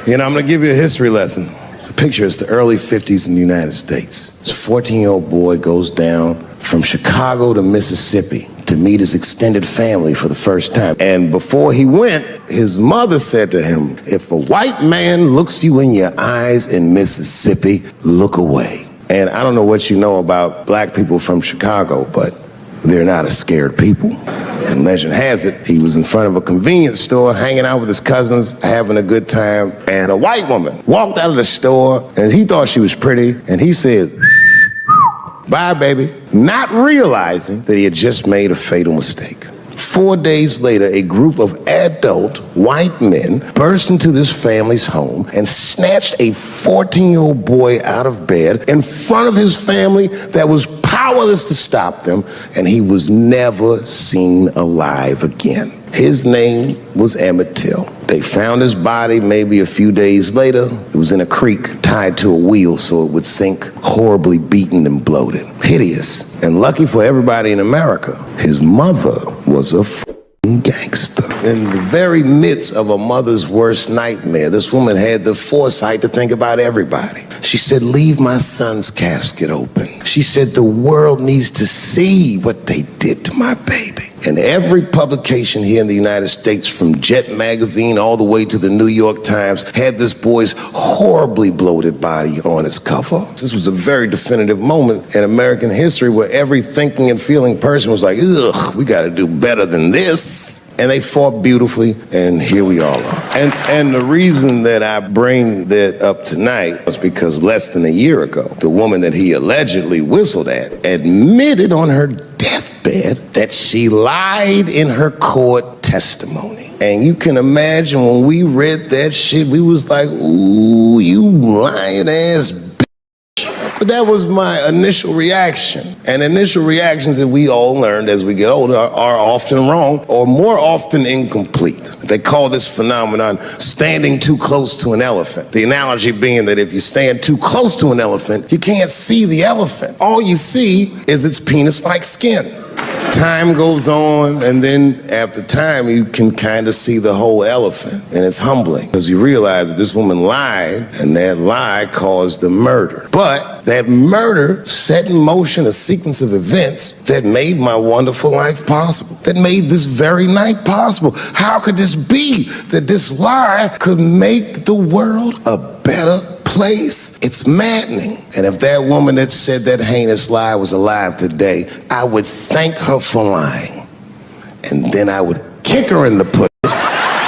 You know, I'm gonna give you a history lesson. The picture is the early 50s in the United States. This 14-year-old boy goes down from Chicago to Mississippi to meet his extended family for the first time. And before he went, his mother said to him, if a white man looks you in your eyes in Mississippi, look away. And I don't know what you know about black people from Chicago, but they're not a scared people. And legend has it, he was in front of a convenience store, hanging out with his cousins, having a good time, and a white woman walked out of the store, and he thought she was pretty, and he said, bye, baby, not realizing that he had just made a fatal mistake. 4 days later, a group of adult white men burst into this family's home and snatched a 14-year-old boy out of bed in front of his family that was powerless to stop them, and he was never seen alive again. His name was Emmett Till. They found his body maybe a few days later. It was in a creek tied to a wheel so it would sink, horribly beaten and bloated. Hideous. And lucky for everybody in America, his mother was a gangster. In the very midst of a mother's worst nightmare, this woman had the foresight to think about everybody. She said, leave my son's casket open. She said, the world needs to see what they did to my baby. And every publication here in the United States, from Jet magazine all the way to the New York Times, had this boy's horribly bloated body on its cover. This was a very definitive moment in American history where every thinking and feeling person was like, ugh, we gotta do better than this. And they fought beautifully, and here we all are. And the reason that I bring that up tonight was because less than a year ago, the woman that he allegedly whistled at admitted on her deathbed that she lied in her court testimony. And you can imagine when we read that shit, we was like, ooh, you lying ass bitch. But that was my initial reaction. And initial reactions that we all learned as we get older are often wrong or more often incomplete. They call this phenomenon standing too close to an elephant. The analogy being that if you stand too close to an elephant, you can't see the elephant. All you see is its penis-like skin. Time goes on, and then after time, you can kind of see the whole elephant, and it's humbling because you realize that this woman lied, and that lie caused the murder. But that murder set in motion a sequence of events that made my wonderful life possible, that made this very night possible. How could this be that this lie could make the world a better place? It's maddening. And if that woman that said that heinous lie was alive today, I would thank her for lying. And then I would kick her in the pussy.